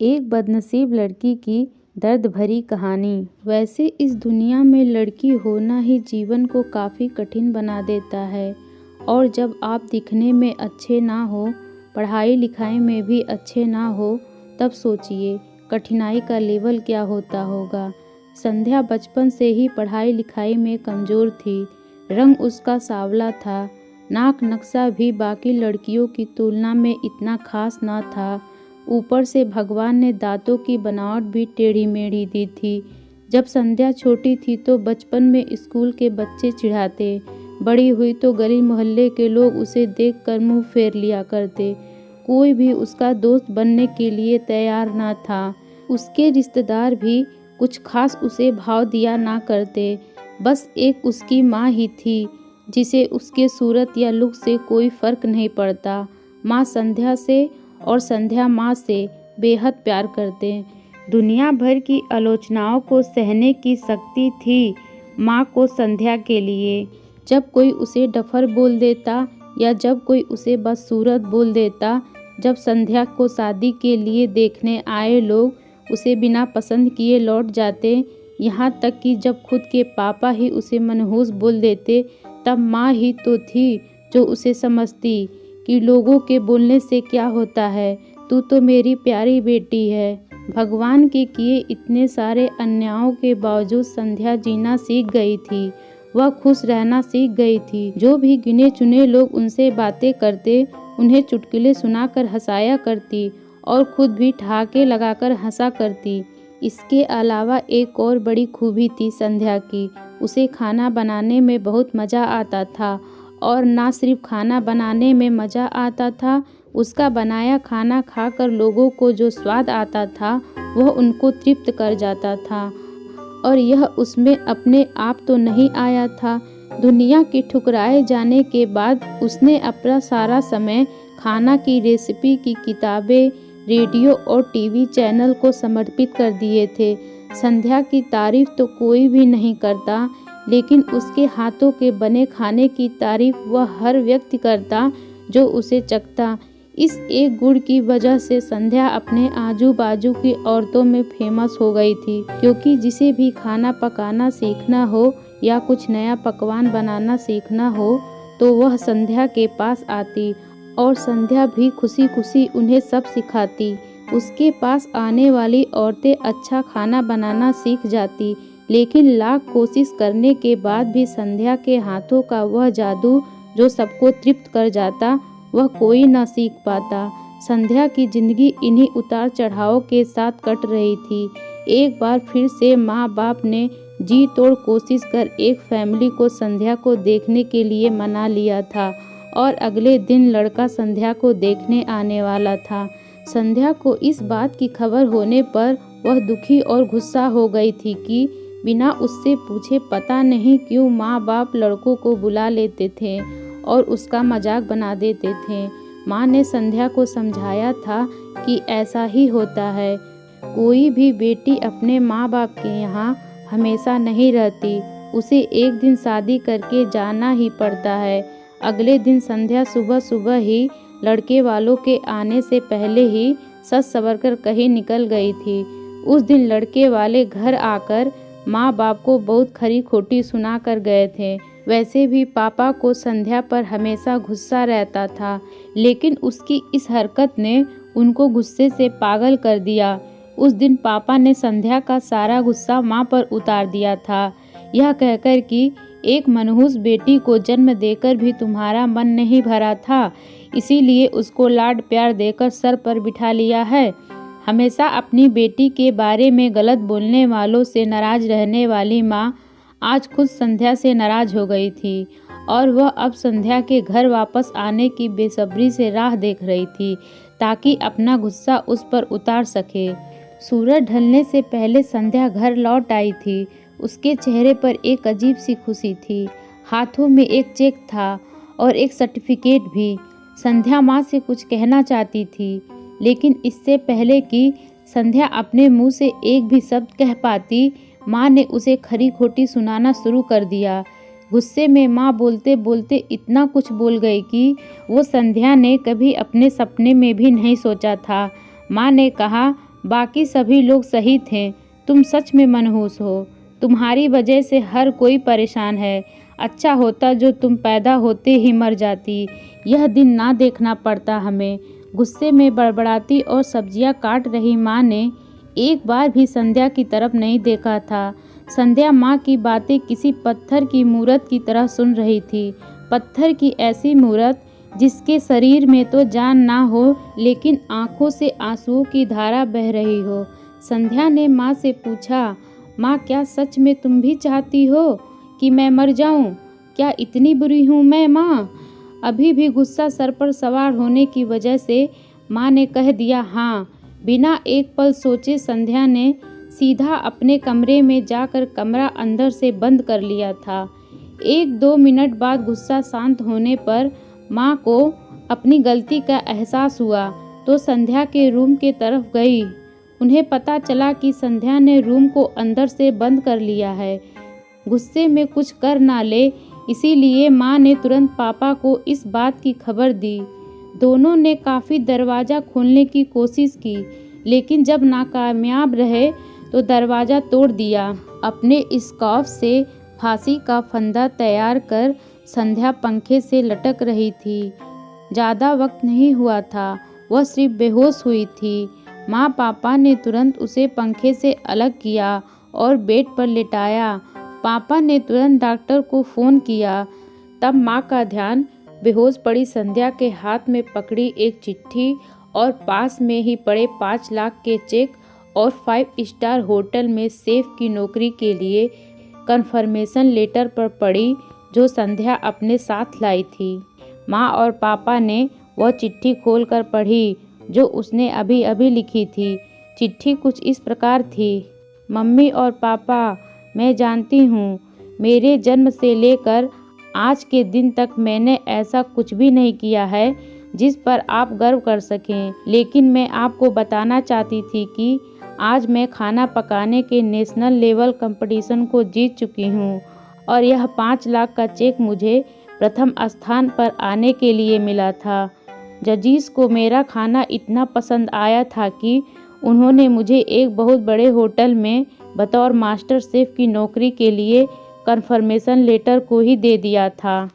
एक बदनसीब लड़की की दर्द भरी कहानी। वैसे इस दुनिया में लड़की होना ही जीवन को काफ़ी कठिन बना देता है और जब आप दिखने में अच्छे ना हो, पढ़ाई लिखाई में भी अच्छे ना हो, तब सोचिए कठिनाई का लेवल क्या होता होगा। संध्या बचपन से ही पढ़ाई लिखाई में कमज़ोर थी। रंग उसका सांवला था, नाक नक्शा भी बाकी लड़कियों की तुलना में इतना खास ना था। ऊपर से भगवान ने दांतों की बनावट भी टेढ़ी मेढ़ी दी थी। जब संध्या छोटी थी तो बचपन में स्कूल के बच्चे चिढ़ाते, बड़ी हुई तो गली मोहल्ले के लोग उसे देखकर मुंह फेर लिया करते। कोई भी उसका दोस्त बनने के लिए तैयार ना था। उसके रिश्तेदार भी कुछ खास उसे भाव दिया ना करते। बस एक उसकी माँ ही थी जिसे उसके सूरत या लुक से कोई फर्क नहीं पड़ता। माँ संध्या से और संध्या माँ से बेहद प्यार करते। दुनिया भर की आलोचनाओं को सहने की शक्ति थी माँ को संध्या के लिए। जब कोई उसे डफर बोल देता या जब कोई उसे बदसूरत बोल देता, जब संध्या को शादी के लिए देखने आए लोग उसे बिना पसंद किए लौट जाते, यहाँ तक कि जब खुद के पापा ही उसे मनहूस बोल देते, तब माँ ही तो थी जो उसे समझती कि लोगों के बोलने से क्या होता है, तू तो मेरी प्यारी बेटी है। भगवान के किए इतने सारे अन्यायों के बावजूद संध्या जीना सीख गई थी। वह खुश रहना सीख गई थी। जो भी गिने चुने लोग उनसे बातें करते, उन्हें चुटकुले सुनाकर हंसाया करती और खुद भी ठहाके लगाकर हंसा करती। इसके अलावा एक और बड़ी खूबी थी संध्या की, उसे खाना बनाने में बहुत मज़ा आता था। और ना सिर्फ खाना बनाने में मज़ा आता था, उसका बनाया खाना खाकर लोगों को जो स्वाद आता था वह उनको तृप्त कर जाता था। और यह उसमें अपने आप तो नहीं आया था। दुनिया के ठुकराए जाने के बाद उसने अपना सारा समय खाना की रेसिपी की किताबें, रेडियो और टीवी चैनल को समर्पित कर दिए थे। संध्या की तारीफ तो कोई भी नहीं करता, लेकिन उसके हाथों के बने खाने की तारीफ वह हर व्यक्ति करता जो उसे चखता। इस एक गुण की वजह से संध्या अपने आजू बाजू की औरतों में फेमस हो गई थी, क्योंकि जिसे भी खाना पकाना सीखना हो या कुछ नया पकवान बनाना सीखना हो तो वह संध्या के पास आती और संध्या भी खुशी खुशी उन्हें सब सिखाती। उसके पास आने वाली औरतें अच्छा खाना बनाना सीख जाती, लेकिन लाख कोशिश करने के बाद भी संध्या के हाथों का वह जादू जो सबको तृप्त कर जाता, वह कोई ना सीख पाता। संध्या की जिंदगी इन्हीं उतार चढ़ावों के साथ कट रही थी। एक बार फिर से माँ बाप ने जी तोड़ कोशिश कर एक फैमिली को संध्या को देखने के लिए मना लिया था और अगले दिन लड़का संध्या को देखने आने वाला था। संध्या को इस बात की खबर होने पर वह दुखी और गुस्सा हो गई थी कि बिना उससे पूछे पता नहीं क्यों माँ बाप लड़कों को बुला लेते थे और उसका मजाक बना देते थे। माँ ने संध्या को समझाया था कि ऐसा ही होता है, कोई भी बेटी अपने माँ बाप के यहाँ हमेशा नहीं रहती, उसे एक दिन शादी करके जाना ही पड़ता है। अगले दिन संध्या सुबह सुबह ही लड़के वालों के आने से पहले ही सज संवर कर कहीं निकल गई थी। उस दिन लड़के वाले घर आकर माँ बाप को बहुत खरी खोटी सुना कर गए थे। वैसे भी पापा को संध्या पर हमेशा गुस्सा रहता था, लेकिन उसकी इस हरकत ने उनको गुस्से से पागल कर दिया। उस दिन पापा ने संध्या का सारा गुस्सा माँ पर उतार दिया था, यह कहकर कि एक मनहूस बेटी को जन्म देकर भी तुम्हारा मन नहीं भरा था, इसीलिए उसको लाड प्यार देकर सर पर बिठा लिया है। हमेशा अपनी बेटी के बारे में गलत बोलने वालों से नाराज रहने वाली माँ आज खुद संध्या से नाराज हो गई थी और वह अब संध्या के घर वापस आने की बेसब्री से राह देख रही थी ताकि अपना गुस्सा उस पर उतार सके। सूरज ढलने से पहले संध्या घर लौट आई थी। उसके चेहरे पर एक अजीब सी खुशी थी। हाथों में एक चेक था और एक सर्टिफिकेट भी। संध्या माँ से कुछ कहना चाहती थी, लेकिन इससे पहले कि संध्या अपने मुंह से एक भी शब्द कह पाती, माँ ने उसे खरी खोटी सुनाना शुरू कर दिया। गुस्से में माँ बोलते बोलते इतना कुछ बोल गई कि वो संध्या ने कभी अपने सपने में भी नहीं सोचा था। माँ ने कहा, बाकी सभी लोग सही थे। तुम सच में मनहूस हो। तुम्हारी वजह से हर कोई परेशान है। अच्छा होता जो तुम पैदा होते ही मर जाती। यह दिन ना देखना पड़ता हमें। गुस्से में बड़बड़ाती और सब्जियां काट रही माँ ने एक बार भी संध्या की तरफ नहीं देखा था। संध्या माँ की बातें किसी पत्थर की मूरत की तरह सुन रही थी। पत्थर की ऐसी मूरत जिसके शरीर में तो जान ना हो, लेकिन आंखों से आंसुओं की धारा बह रही हो। संध्या ने माँ से पूछा, माँ क्या सच में तुम भी चाहती हो कि मैं मर जाऊं? क्या इतनी बुरी हूँ मैं माँ? अभी भी गुस्सा सर पर सवार होने की वजह से माँ ने कह दिया हाँ। बिना एक पल सोचे संध्या ने सीधा अपने कमरे में जाकर कमरा अंदर से बंद कर लिया था। 1-2 मिनट बाद गुस्सा शांत होने पर माँ को अपनी गलती का एहसास हुआ तो संध्या के रूम के तरफ गई। उन्हें पता चला कि संध्या ने रूम को अंदर से बंद कर लिया है। गुस्से में कुछ कर ना ले, इसीलिए माँ ने तुरंत पापा को इस बात की खबर दी। दोनों ने काफ़ी दरवाज़ा खोलने की कोशिश की, लेकिन जब नाकामयाब रहे तो दरवाज़ा तोड़ दिया। अपने स्कार्फ से फांसी का फंदा तैयार कर संध्या पंखे से लटक रही थी। ज़्यादा वक्त नहीं हुआ था, वह सिर्फ बेहोश हुई थी। माँ पापा ने तुरंत उसे पंखे से अलग किया और बेड पर लेटाया। पापा ने तुरंत डॉक्टर को फ़ोन किया। तब माँ का ध्यान बेहोश पड़ी संध्या के हाथ में पकड़ी एक चिट्ठी और पास में ही पड़े 5 लाख के चेक और 5 स्टार होटल में शेफ की नौकरी के लिए कन्फर्मेशन लेटर पर पड़ी, जो संध्या अपने साथ लाई थी। माँ और पापा ने वह चिट्ठी खोलकर पढ़ी जो उसने अभी अभी लिखी थी। चिट्ठी कुछ इस प्रकार थी, मम्मी और पापा, मैं जानती हूँ मेरे जन्म से लेकर आज के दिन तक मैंने ऐसा कुछ भी नहीं किया है जिस पर आप गर्व कर सकें, लेकिन मैं आपको बताना चाहती थी कि आज मैं खाना पकाने के नेशनल लेवल कंपटीशन को जीत चुकी हूँ और यह 5 लाख का चेक मुझे प्रथम स्थान पर आने के लिए मिला था। जजीस को मेरा खाना इतना पसंद आया था कि उन्होंने मुझे एक बहुत बड़े होटल में बतौर मास्टर शेफ की नौकरी के लिए कन्फर्मेशन लेटर को ही दे दिया था।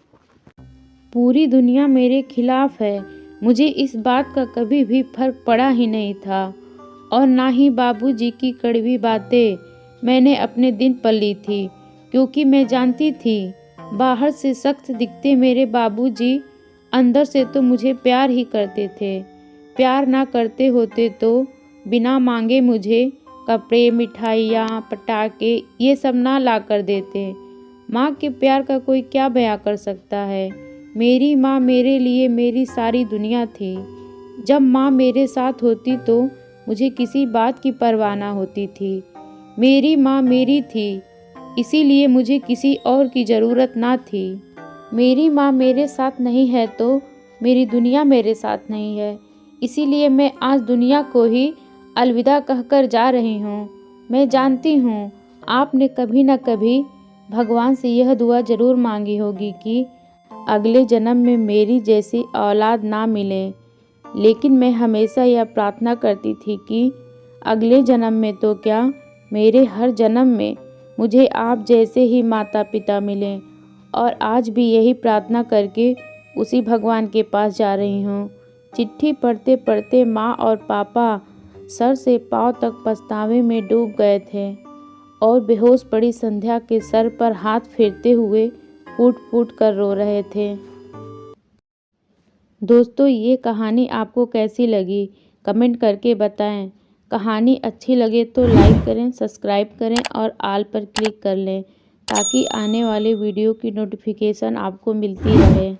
पूरी दुनिया मेरे खिलाफ है, मुझे इस बात का कभी भी फर्क पड़ा ही नहीं था और ना ही बाबूजी की कड़वी बातें मैंने अपने दिन पर ली थी, क्योंकि मैं जानती थी बाहर से सख्त दिखते मेरे बाबूजी अंदर से तो मुझे प्यार ही करते थे। प्यार ना करते होते तो बिना मांगे मुझे कपड़े, मिठाइयाँ, पटाखे ये सब ना ला कर देते। माँ के प्यार का कोई क्या बयां कर सकता है। मेरी माँ मेरे लिए मेरी सारी दुनिया थी। जब माँ मेरे साथ होती तो मुझे किसी बात की परवाह ना होती थी। मेरी माँ मेरी थी, इसीलिए मुझे किसी और की ज़रूरत ना थी। मेरी माँ मेरे साथ नहीं है तो मेरी दुनिया मेरे साथ नहीं है, इसीलिए मैं आज दुनिया को ही अलविदा कहकर जा रही हूँ। मैं जानती हूँ आपने कभी न कभी भगवान से यह दुआ ज़रूर मांगी होगी कि अगले जन्म में मेरी जैसी औलाद ना मिले, लेकिन मैं हमेशा यह प्रार्थना करती थी कि अगले जन्म में तो क्या, मेरे हर जन्म में मुझे आप जैसे ही माता पिता मिलें। और आज भी यही प्रार्थना करके उसी भगवान के पास जा रही हूँ। चिट्ठी पढ़ते पढ़ते माँ और पापा सर से पाँव तक पछतावे में डूब गए थे और बेहोश पड़ी संध्या के सर पर हाथ फेरते हुए फूट फूट कर रो रहे थे। दोस्तों, ये कहानी आपको कैसी लगी कमेंट करके बताएं। कहानी अच्छी लगे तो लाइक करें, सब्सक्राइब करें और ऑल पर क्लिक कर लें ताकि आने वाले वीडियो की नोटिफिकेशन आपको मिलती रहे।